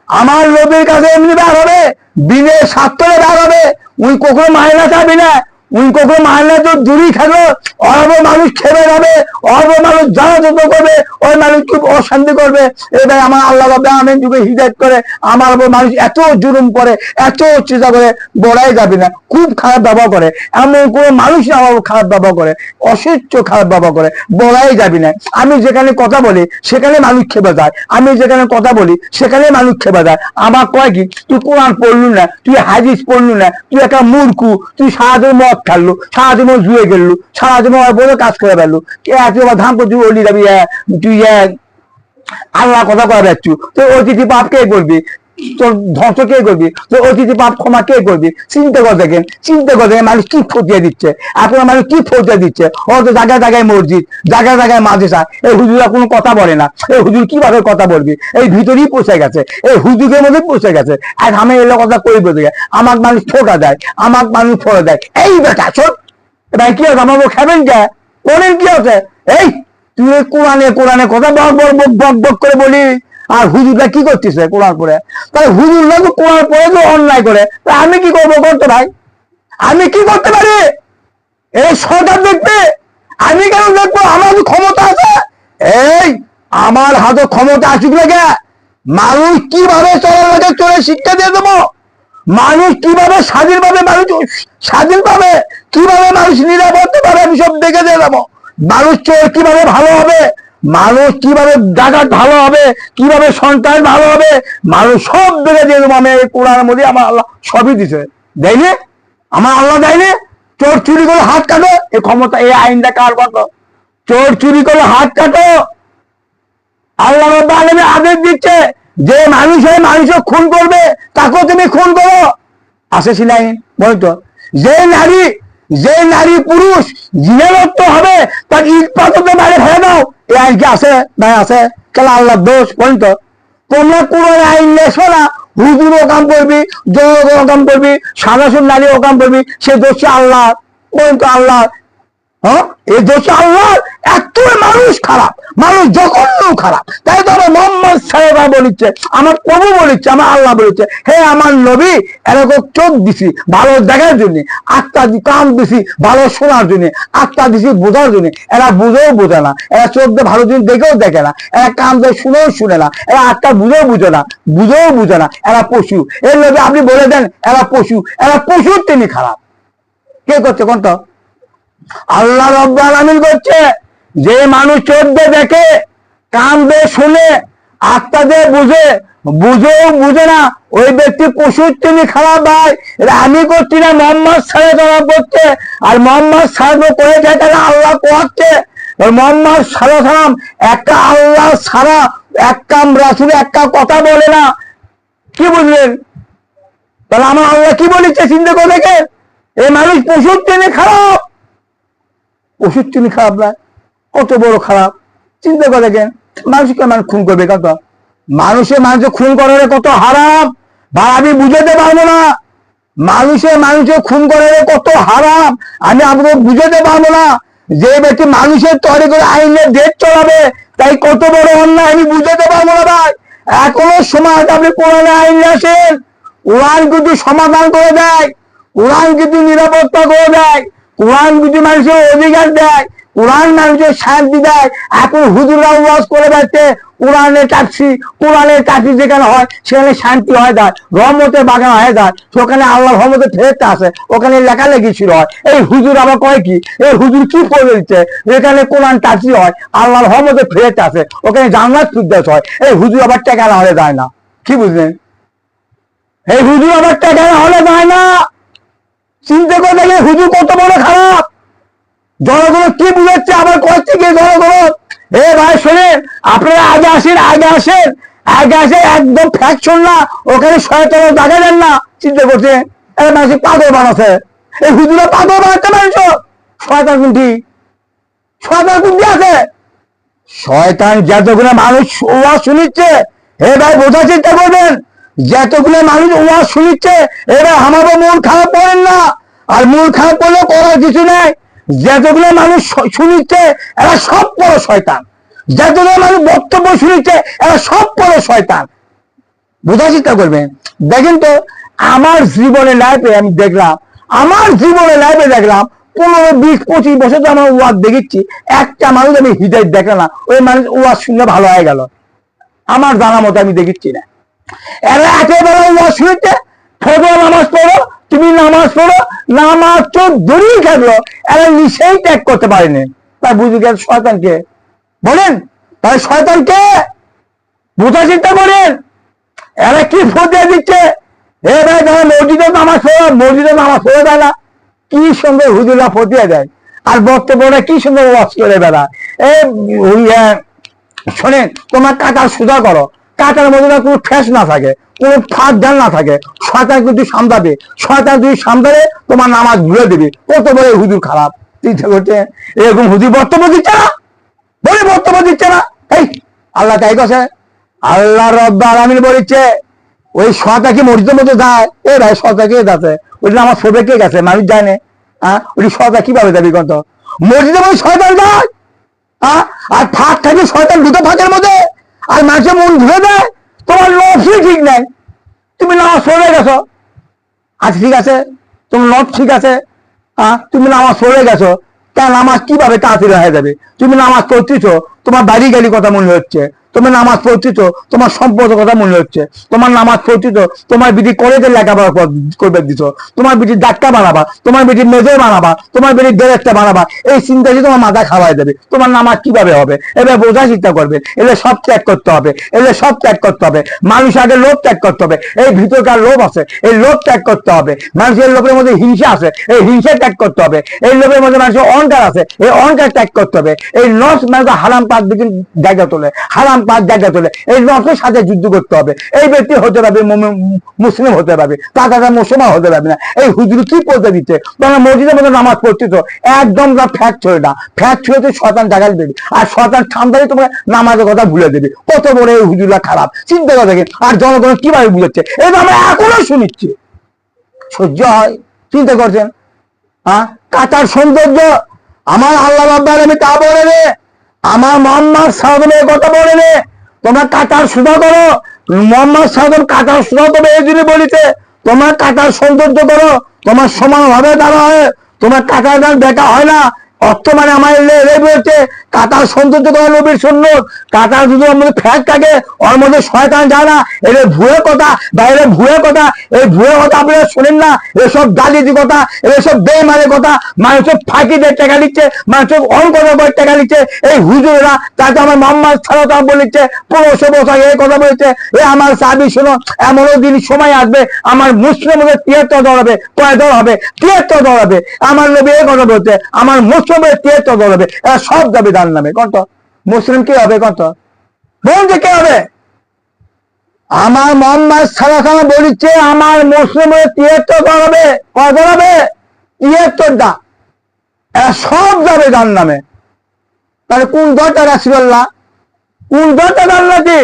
[SPEAKER 1] আমার নবীর কাছে এমনি বের হবে, দিনের স্বার্থে বের হবে। উনি কখনো মাইনা চাবি না, উনি কখনো মাইনা তো দূরই থাকলো। অল্প মানুষ খেয়ে যাবে, অল্প মানুষ যারা যত করবে, ওই মানুষ খুব অশান্তি করবে। এবার আমার আল্লাহ রাব্বুল আলামিন যুগে হিদায়াত করে, আমার উপর মানুষ এত জুলুম করে, এত চেষ্টা করে, বলাই যাবে না, খুব খারাপ ব্যবহার করে। এমন কোনো মানুষ আমার খারাপ ব্যবহার করে, অসহ্য খারাপ ব্যবহার করে, বলাই যাবি না। আমি যেখানে কথা বলি সেখানে মানুষ খেপে যায়, আমি যেখানে কথা বলি সেখানে মানুষ খেপে যায়। আমার কয় কি, তুই কোরআন পড়লু না, তুই হাদিস পড়লু না, তুই একটা মূর্খু, তুই সারাদিন মদ খাল্লু, সারাদিন জুয়ে গেললু, সারাদিন বলে কাজ করে ফেললু, তুই আমার ধাম করছি বলি যাবি, তুই আল্লাহ কথা কয়ে যাচ্ছু, তো অতিথি পাপ কে করবি? তোর ধ্বংস কে করবি? তোর অতিথি পাপ ক্ষমা কে করবি? চিন্তা করে দেখেন, চিন্তা করে দেখেন মানুষ কি ফটিয়ে দিচ্ছে, এখন মানুষ কি ফটিয়ে দিচ্ছে। হয়তো জায়গায় জায়গায় মসজিদ, জায়গায় জায়গায় মাদ্রাসা, এই হুজুরা কোনো কথা বলে না। এই হুজুর কিভাবে কথা বলবি? এই ভিতরেই পৌঁছে গেছে, এই হুজুরের মধ্যে পৌঁছে গেছে। আর আমি এলো কথা কই বলতে যায়, আমার মানুষ ঠোকা দেয়, আমার মানুষ ঠোকা দেয়। এই বেটা শোন ভাই, কি আছে আমার খাবেন কে? কোনের কি আছে? এই তুই কোরআনে কোরআনে কথা বক বক করে বলি, আর হুজুরটা কি করতেছে কোরআন পড়ে? তাহলে হুজুররা তো কোরআন পড়ে তো অন্যায় করে, তা আমি কি করবো করতে ভাই? আমি কি করতে পারি? এই সরকার দেখবে, আমি কেন দেখবো? আমার ক্ষমতা আছে, এই আমার হাতে ক্ষমতা আসুক লাগে। মানুষ কিভাবে চলে চলে শিক্ষা দিয়ে দেবো, মানুষ কিভাবে স্বাধীনভাবে মানুষ স্বাধীন পাবে, কিভাবে মানুষ নিরাপদ পাবে, আমি সব দেখে দিয়ে দেবো। মানুষ চোর কিভাবে ভালো হবে, মানুষ কিভাবে ডাকাত ভালো হবে, কিভাবে সন্তান ভালো হবে, মানুষ সব দেখে দিয়ে দেবো। আমি এই কোরআনের মধ্যে আমার আল্লাহ সবই দিছে, দেয়নি? আমার আল্লাহ দেয়নি? চোর চুরি করে হাত কাটো, এই ক্ষমতা, এই আইনটা কার কত? চোর চুরি করে হাত কাটো, আল্লাহ রাব্বুল আলামিন আদেশ দিচ্ছে যে মানুষের খুন করবে তাকেও তুমি খুন করো। আছে ছিল আইন? বলতো যে নারী পুরুষ জিনারত্ব হবে তার ইট পাথর বাইরে ফেলে দাও, এই আইন কি আছে? ভাই আছে? কেন আল্লাহর দোষ? বলতো তোমরা কোনো আইন লেখো না, হুজুর ও কাম করবি, জনগণ ও কাম করবি, সাধারণ নারী ও কাম করবি, সে দোষ আল্লাহ। বলতো আল্লাহ, হ্যাঁ এই দোষ আল্লাহ। এত মানুষ খারাপ, মানুষ জঘন্য খারাপ। তাই তো আমার মোহাম্মদ সাহেবা বলিচ্ছে, আমার প্রভু বলিচ্ছে, আমার আল্লাহ বলিচ্ছে, হে আমার নবী, এরকম চোখ দিছি ভালো দেখার জন্য, আত্মা কান দিছি ভালো শোনার জন্য, আত্মা দিছি বোঝার জন্য। এরা বুঝেও বোঝে না, এরা চোখ দিয়ে ভালো জিনিস দেখেও দেখে না, এরা কান দিয়ে শুনেও শুনে না, এরা আত্মা বুঝেও বুঝে না, বুঝেও বুঝে না। এরা পশু। এর নবী আপনি বলে দেন এরা পশু, এরা পশুর তিনি খারাপ। কে করছে কোন? তো আল্লাহ রাব্বুল আলামিন করছে, যে মানুষ চোখ দিয়ে দেখে, কান দিয়ে শুনে, আত্মা দিয়ে বুঝেও বুঝে না, ওই ব্যক্তি পশুর তিনি খারাপ। ভাই এটা আমি করছি না, মোহাম্মদ সাল্লাল্লাহু করছে। আর মোহাম্মদ সাল্লাল্লাহু করে থাকে না, আল্লাহ কোয়াচ্ছে। মোহাম্মদ সাল্লাল্লাহু একটা আল্লাহ ছাড়া একটা রাসূল একটা কথা বলে না। কি বুঝলেন? তাহলে আমার আল্লাহ কি বলেছে চিন্তা করে দেখেন, এই মানুষ পশুর তিনি খারাপ, ওষুধ চিনি খারাপ না, কত বড় খারাপ। চিন্তা করে দেখেন, মানুষকে মানুষ খুন করবে কত? মানুষের খুন করার কত হারাম, বা আমি বুঝাতে পারবো না। মানুষের খুন করার কত হারাম আমি আপনাকে বুঝাতে পারবো না। যে ব্যক্তি মানুষের তৈরি করে আইনের দেশ চলাবে, তাই কত বড় অন্যায় আমি বুঝাতে পারবো না। ভাই এখনো সময় আপনি কোরআনে আইন আসেন, কোরআন কিন্তু সমাধান করে দেয়, কোরআন কিন্তু নিরাপত্তা করে দেয়, কোরআন কিছু মানুষের অধিকার দেয়। কোরআন মানুষের শান্তি দেয়। এখন হুজুররা ওয়াজ করে যাচ্ছে কোরআনের টাক্সি যেখানে হয় সেখানে শান্তি হয়ে যায়, রহমতের বাগান হয়ে যায়, সেখানে আল্লাহ রহমতের ফেরত আছে, ওখানে লেখালেখি শুরু হয়। এই হুজুর আবার কয় কি, এই হুজুর কি করে দিচ্ছে, যেখানে কোরআন টাক্সি হয় আল্লাহ রহমতের ফেরত আছে, ওখানে জান্নাত ফিরদৌস হয়। এই হুজুর আবার টাকা না হলে যায় না, কি বুঝলেন? এই হুজুর আবার টাকা না হলে যায় না। চিন্তা করে দেখে হুজুর কত বড় খারাপ। জনগণ কি বুঝাচ্ছে আবার করছে কি জনগণ? এ ভাই শোনেন, আপনারা আগে আসেন একদম ফ্যাকশন না, ওখানে শয়তান জায়গা দেন না। চিন্তা করছে মানুষ পাগল বানাচ্ছে, এই হুজুরা পাগল বানাচ্ছে মানুষ। শয়তান কোনটি আছে? শয়তান যতগুলো মানুষ ওয়াজ শুনিচ্ছে, হে ভাই বোঝার চেষ্টা করবেন, যতগুলো মানুষ ওয়াজ শুনিচ্ছে এবার আমাদের মন খারাপ করেন না। আর মন খারাপ করলে করার কিছু নেই। যতগুলো মানুষ শুনিচ্ছে এরা সব বড় শয়তান, যতগুলো মানুষ বক্তব্য শুনিচ্ছে এরা সব বড় শয়তান। বোঝার চেষ্টা করবেন। দেখেন তো আমার জীবনে লাইফে আমি দেখলাম, 15-20-25 বছর তো আমার ওয়াজ দেখেছি, একটা মানুষ আমি হৃদয় দেখলাম না ওই মানুষ ওয়াজ শুনলে ভালো হয়ে গেল, আমার জানা মতো আমি দেখেছি না। এরা একেবারে ওয়াজ শুনেছে, ফজর নামাজ পড়ো, তুমি নামাজ পড়ো, নামাজ তো দূরেই থাকলো, এরা নিশেই ত্যাগ করতে পারেনি। তাই বুঝে গেল শয়তানকে। বলেন তাই শয়তানকে বোঝার চিন্তা করেন। এরা কি ফজিয়া দিচ্ছে, এ ভাই তারা মসজিদে নামাজ পড়ে দেয় না, কি সুন্দর হুজুরা ফজিয়া দেয়, আর বক্তব্যটা কি সুন্দর ওয়াজ করে বেড়া। শোনেন, তোমার কাটার সুদা করো, কাটার মধ্যে কোনো ফ্যাস না থাকে, কোনো ফাঁক জাল না থাকে, শয়তান কিন্তু সামলাবে, তোমার নামাজ ভুলে দেবে। কত বড় হুজুর খারাপ চিন্তা করছে, এরকম হুজুর বক্তব্য দিচ্ছে না, এই আল্লাহ তাই কথা, আল্লাহ রব্বুল আলামিন বলেছে ওই শয়তান কি মসজিদের মধ্যে যায়? এ ভাই শয়তান কে যাচ্ছে? ওই আমার সবে কে গেছে মানুষ যায় না, ওই শয়তান কিভাবে যাবি কত? মসজিদের মধ্যে শয়তান যায়, আর ফাঁক থাকে শয়তান দুটো ফাঁকের মধ্যে, আর মানুষের মন ধুয়ে দেয়। তোমার নফসই ঠিক নাই, তুমি নামাজ পড়ে গেছো, আচ্ছা ঠিক আছে, তোমার নফস ঠিক আছে, তুমি নামাজ পড়ে গেছো, তা নামাজ কিভাবে তাড়াতাড়ি হয়ে যাবে? তুমি নামাজ পড়তেছ, তোমার বাড়ি গাড়ি কথা মনে হচ্ছে, তুমি নামাজ পড়তেছ, তোমার সম্পদের কথা মনে হচ্ছে, তোমার নামাজ পড়তেছ, তোমার বিধি কলেজে লেখাপড়া করবে দিছ, তোমার বিধি ডাক্তার বানাবা, তোমার বিধি মেজর বানাবা, তোমার বিধি ডিরেক্টর বানাবা, এই চিন্তা দিয়ে তোমার মাথা খাওয়াই দেবে। তোমার নামাজ কিভাবে হবে? এবার বোঝা চিন্তা করবে, এলে সব ত্যাগ করতে হবে, মানুষ আগে লোভ ত্যাগ করতে হবে। এই ভিতরকার লোভ আছে, এই লোভ ত্যাগ করতে হবে। মানুষের লোভের মধ্যে হিংসা আছে, এই হিংসা ত্যাগ করতে হবে। এই লোভের মধ্যে মানুষের অহংকার আছে, এই অহংকার ত্যাগ করতে হবে। এই নফস মানুষ হারাম পাক জায়গা তোলে, এই নফসের সাথে যুদ্ধ করতে হবে। এই ব্যক্তি হতে পারবে মুসলিম হতে পারবে, তাছাড়া মুসলমান হতে পারবে না। এই হুজুর কি পড়তে দিচ্ছে? তোমরা মসজিদের মধ্যে নামাজ পড়তেছ, একদম ফ্যাট ছড়ে না, ফ্যাট ছড়ে সন্তান জাগাল দেবে, আর সন্তান ঠান্ডায় তোমার নামাজের কথা ভুলে দেবে। কত বড় এই হুজুররা খারাপ, চিন্তা করে দেখেন। আর জনগণ কিভাবে বুঝাচ্ছে, এই তো আমরা এখনো শুনিচ্ছি, সহ্য হয়? চিন্তা করছেন? কাতার সৌন্দর্য আমার আল্লাহ রাব্বুল আলামিন তা বলে রে, আমার মোহাম্মদ সাল্লাল্লাহু কথা বলে রে, তোমরা কাতার সুদা করো। মোহাম্মদ সাল্লাল্লাহু কাতার সুদা তবে এই জন্য বলিতে, তোমার কাতার সৌন্দর্য করো, তোমার সমান হবে তারা হয়, তোমার কাতার গান দেখা হয় না। অর্থ মানে আমার বলছে কাতার সৌন্দর্য করা নবীর সুন্নত। কাতার যদি ওর মধ্যে ফ্যাট থাকে, ওর মধ্যে শয়তান যায় না। এটা ভুয়ের কথা, বাইরে ভুয়ের কথা, এই ভুয়ের কথা আপনারা শোনেন না। এসব গালিজি কথা, এসব বেইমানের কথা, মানুষের ফাঁকিদের টাকা দিচ্ছে, মানুষের অঙ্কনের করে টাকা দিচ্ছে এই হুজুরেরা। তাকে আমার মোহাম্মদ সাল্লাল্লাহু বলেছে 1500 বছর এই কথা বলেছে, এ আমার সাহাবী শোনো, এমনও দিন সময় আসবে আমার মুসলিম মধ্যে 73 দল হবে, কয় দল হবে? 73 দল হবে। আমার নবী এই কথা বলছে, আমার মুসলিম 73 দল হবে, এরা সব যাবে তার নামে। কত মুসলিম কে হবে? কত বলুন যে কে হবে? আমার মোহাম্মদ সাল্লাল্লাহু আলাইহি বলেছে আমার মুসলিমের 73 দল হবে, কয় দল হবে? 73টা, এরা সব যাবে তার নামে। তাহলে কোন দলটা রাসূলুল্লাহ? কোন দলটা আল্লাহকে?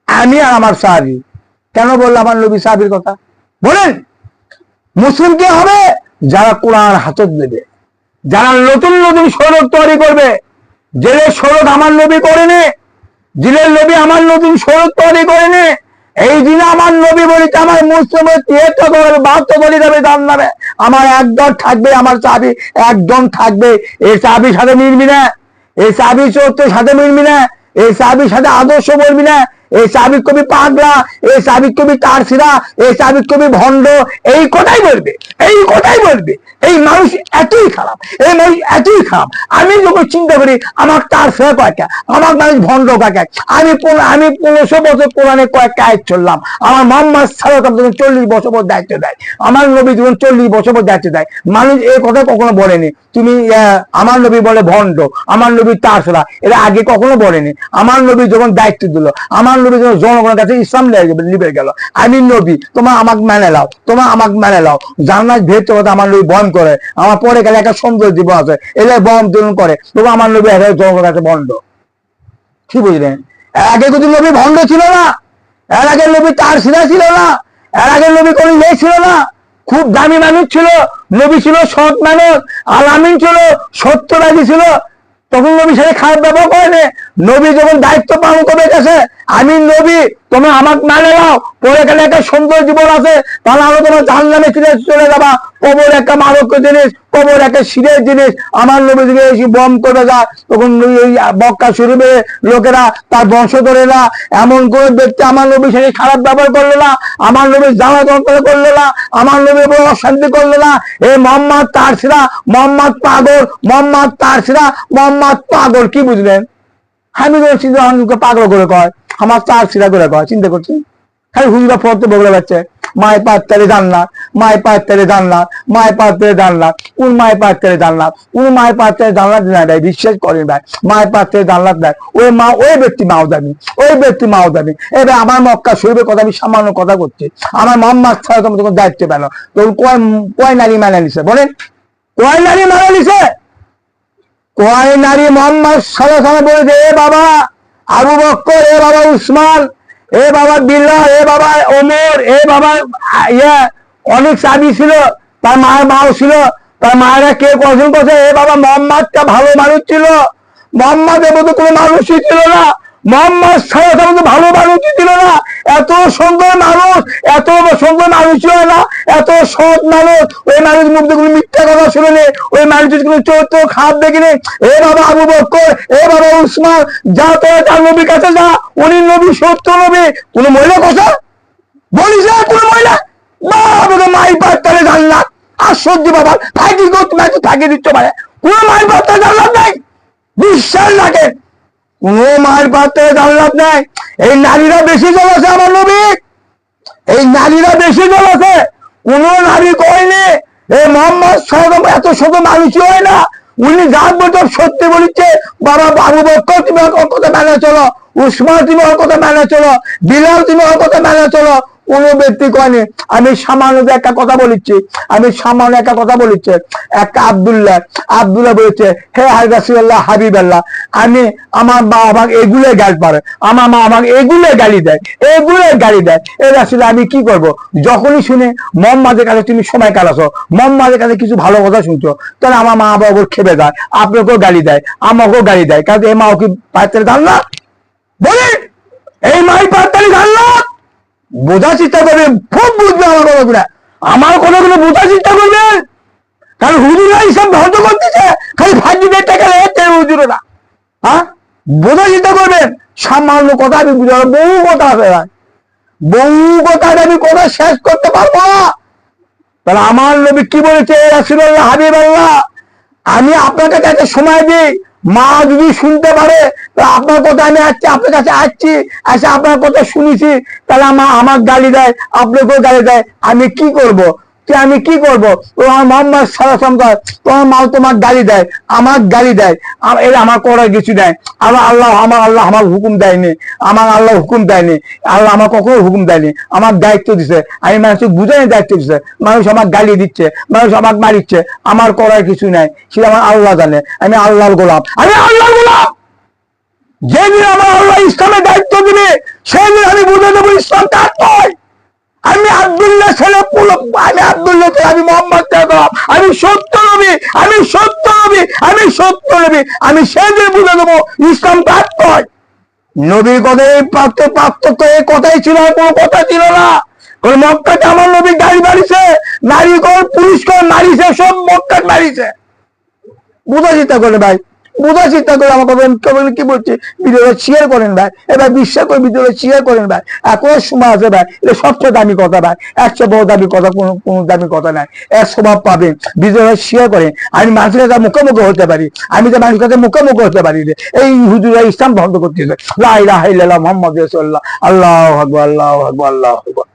[SPEAKER 1] আমি আর আমার সাহাবী। কেন বললাম আমার নবী সাহাবীর কথা? বলেন মুসলিম কে হবে? যারা কোরআন হাতত নেবে, যারা নতুন নতুন সড়ক তৈরি করবে। জেলের সড়ক আমার নবী করেনি, জেলের নবী আমার নতুন সড়ক তৈরি করেনি। এই দিনে আমার নবী বলিতে আমার মুসলিম 73 বলি যাবে জান্নাতে, আমার একদম থাকবে, আমার চাবি একদম থাকবে। এই চাবির সাথে মিলবি না, এই চাবি চরিত্রের সাথে মিলবি না, এই চাবির সাথে আদর্শ বলবি না, এই চাবি কবি পাগলা, এই চাবি কবি তারছিরা, এই চাবি কবি ভণ্ড, এই কথাই বলবে, এই কথাই বলবে। এই মানুষ এতই খারাপ, এই মানুষ এতই খারাপ। আমি যখন চিন্তা করি আমার তারছিরা কয়েকটা, আমার মানুষ ভণ্ড কয়েক, আমি 1500 বছর কোরআনে কয়েকটা আয়াত চললাম। আমার মোহাম্মদ সাল্লাল্লাহু আলাইহি ওয়াসাল্লাম 40 বছর পর দায়িত্ব দেয়, আমার নবী যখন 40 বছর পর দায়িত্ব দেয়। মানুষ এই কথা কখনো বলেনি তুমি আমার নবী বলে ভণ্ড, আমার নবী তারছিরা, এরা আগে কখনো বলেনি। আমার নবী যখন দায়িত্ব দিল, আমার নবী যখন জনগণের কাছে ইসলাম লিবে গেল, আমি নবী, তোমার আমাকে মেনে লাও, তোমার আমাকে মেনে লাও, জান্নাত ভেদ কথা আমার নবী বহন করে। আমার পরে গেলে একটা সুন্দর জীবন আছে, এলে বহন করে, তবু আমার নবী জনগণের কাছে ভণ্ড। কি বুঝলেন? এর আগে কিন্তু নবী ভণ্ড ছিল না, এর আগে নবী তারছিরা ছিল না, এর আগে নবী কোনো ইয়ে ছিল না, খুব দামি মানুষ ছিল, নবী ছিল সৎ মানুষ, আলামিন ছিল, সত্যবাদী ছিল, তখন নবী সাথে খারাপ ব্যবহার করেনি। নবী যখন দায়িত্ব পালন করে গেছে, আমি নবী, তুমি আমাকে মানে নাও, পরে গেলে একটা সুন্দর জীবন আছে, তাহলে আরো তোমার জাহান্নামে চলে যাবা। কবর একটা মারক জিনিস, কবর একটা শিরের জিনিস। আমার নবী যদি এসে বম করে যায়, তখন এই বক্কা শরীফে লোকেরা তার বংশধরেরা এমন করে ব্যক্তি আমার নবীর সাথে খারাপ ব্যবহার করলো না, আমার নবীর জ্বালা যন্ত্রণা করলো না, আমার নবীর উপর অশান্তি করলো না। এই মোহাম্মদ তারছিরা, মোহাম্মদ পাগল, মোহাম্মদ তারছিরা, মোহাম্মদ পাগল। কি বুঝলেন? আমি তো চিন্তা পাগল করে কয়, আমার তারছিরা করে কয়, চিন্তা করছি। খালি হুজুরা পড়তে বগলে যাচ্ছে, মায়ের পাত্তারে জান্নাত, মায়ের পাত্তারে জান্নাত, মায়ের পাত্তারে জান্নাত। কোন মায়ের পাত্তারে জান্নাত? কোন মায়ের পাত্তারে জান্নাত নাই ভাই, বিশ্বাস করেন ভাই, মায়ের পাত্তারে জান্নাত দেয় ওই মা, ওই ব্যক্তি মাও দামি, ওই ব্যক্তি মাও দামি। এবার আমার মক্কা শরীফের কথা আমি সামান্য কথা করছি, আমার মোহাম্মদ সাল্লাল্লাহু আলাইহি ওয়াসাল্লাম দায়িত্ব পেল, তখন কয় নারী মেনে নিছে বলেন? কয় নারী মেনে নিছে? কয় নারী মোহাম্মদ সাল্লাল্লাহু আলাইহি ওয়াসাল্লাম বলেছে, এ বাবা আবু বকর, এ বাবা উসমান, এ বাবা বিল্লাহ, এ বাবা ওমর, এ বাবা অনেক সাহাবী ছিল, তার মায়ের মাও ছিল, তার মায়েরা কে পছন্দ করছে, এ বাবা মোহাম্মদটা ভালো মানুষ ছিল, মোহাম্মদের মতো কোনো মানুষই ছিল না, মোহাম্মদ সাল্লাল্লাহু আলাইহি ওয়াসাল্লাম ভালো মানুষই ছিল না। এত সুন্দর মানুষ, এত সুন্দর মানুষই হয় না, এত সৎ মানুষ, ওই মানুষ মুখ কোনো মিথ্যা কথা শুনে, ওই মানুষের কোনো চরিত্র খারাপ দেখিনি। এ বাবা আবু বকর, এ বাবা উসমান, যা তোরা তার নবীর কাছে যা, উনি নবী, সত্য নবী। কোনো মহিলা কথা বলিস না, কোনো মহিলা বাবা মাই পাত্তারে জান্নাত, আশ্চর্য বাবা, থাকি গো, তুমি একটু থাকি দিচ্ছ পারে, কোনো মায়ের পাত্তারে জান্নাত নাই, বিশ্বাস রাখেন, কোন মায়ের পাত্রে জান্নাত নাই। এই নারীরা বেশি জ্বলেছে আমার নবী, এই নারীরা বেশি জ্বলেছে, কোন নারী কয়নি। এই মোহাম্মদ সাল্লাল্লাহু আলাইহি ওয়াসাল্লাম এত ছোট মানুষই হয় না, উনি যা বলতে সত্যি বলিচ্ছে। বাবা আবু বকর তুমি ওর কথা মেনে চলো, উসমান তুমি ওর কথা মেনে চলো, বিলাল তুমি ওর কথা মেনে চলো, কোন ব্যক্তি কয়নি। আমি সামান্য একটা কথা বলিচ্ছি, আমি সামান্য একটা কথা বলিচ্ছি। একটা আব্দুল্লাহ বলেছে, হে রাসূলুল্লাহ হাবিবাল্লাহ, আমি আমার মা আমাকে এগুলো গালি পারে, আমার মা আমাকে এগুলো গালি দেয়, এগুলো গালি দেয়। এ রাসূলুল্লাহ আমি কি করব? যখনই শুনে মোহাম্মদের কাছে তুমি সময় কাটাছো, মোহাম্মদের কাছে কিছু ভালো কথা শুনছো, তাহলে আমার মা বাবা খেপে যায়, আপনাকেও গালি দেয়, আমাকেও গালি দেয়। কারণ এই মাও কি পাত্রে জান্নাত বলেন? এই মাই পাত্রে জান্নাত বোঝার চেষ্টা করবেন, খুব বুঝবে আমার কথাগুলো, আমার কথাগুলো বোঝার চেষ্টা করবেন। কারণ হুজুরা এইসব ধ্বংস করতেছে, খালি ফাঁকিদের টাকা লেগে হুজুরা। হ্যাঁ, বোঝার চেষ্টা করবেন। সামান্য কথা আমি বুঝাবো, বহু কথা আছে ভাই, বহু কথা আমি কথা শেষ করতে পারবো না। তাহলে আমার নবী কি বলেছে, রাসূলুল্লাহ হাবিবাল্লাহ, আমি আপনার কাছে একটা সময় দিই, মা যদি শুনতে পারে, আপনার কথা আমি আসছি, আপনার কাছে আসছি, এসে আপনার কথা শুনেছি, তাহলে আমার গালি দেয়, আপনাকেও গালি দেয়, আমি কি করব? আমি কি করবো? তোমার মোহাম্মদ সাল্লাল্লাহু আলাইহি ওয়াসাল্লাম, তোমার মা তোমার গালি দেয়, আমার গালি দেয়, এটা আমার করার কিছু নাই। আমার আল্লাহ আমার হুকুম দেয়নি, আমার আল্লাহ হুকুম দেয়নি, আল্লাহ আমার কখনো হুকুম দেয়নি, আমার দায়িত্ব দিছে, আমি মানুষকে বুঝাই দায়িত্ব দিছে। মানুষ আমার গালি দিচ্ছে, মানুষ আমাকে মারিচ্ছে, আমার করার কিছু নাই, সেটা আমার আল্লাহ জানে। আমি আল্লাহর গোলাম, আমি আল্লাহর গোলাম। যেদিন আমার আল্লাহ ইসলামের দায়িত্ব দিবে, সেদিন আমি বুঝে দেবো ইসলাম কার নয়। আমি আব্দুল্লাহ ছেলে, আমি আব্দুল্লাহ ছেলে, আমি মোহাম্মদ, আমি সত্য নবী, আমি সত্য নবী, আমি সত্য নবী। আমি সেদিন বুঝে দেবো ইসলাম কার নয়। নবীর কথাই পার্থক্য এই কথাই ছিল, আর কোনো কথা ছিল না। মক্কাতে আমার নবী গাড়ি মারিছে, নারী কর, পুলিশ কর মারিছে, সব মক্কাত মারিছে। বোঝা চিন্তা করে ভাই, বোঝা চিন্তা করে আমার কথা কি বলছি, ভিডিওটা শেয়ার করেন ভাই, এবার বিশ্বাস করে ভিডিওটা শেয়ার করেন ভাই। এখনো সময় আছে ভাই, এটা সবচেয়ে দামি কথা ভাই, একশো বড় দামি কথা কোনো দামি কথা নাই। এক স্বভাব পাবেন, ভিডিওটা শেয়ার করেন। আমি মানুষের কাছে মুখোমুখি হতে পারি, আমি তো মানুষের কাছে মুখোমুখি হতে পারি রে। এই হুজুরা ইসলাম বন্ধ করতেছে, লা ইলাহা ইল্লাল্লাহ মুহাম্মাদুর রাসূলুল্লাহ, আল্লাহু আকবার, আল্লাহু আকবার, আল্লাহু আকবার।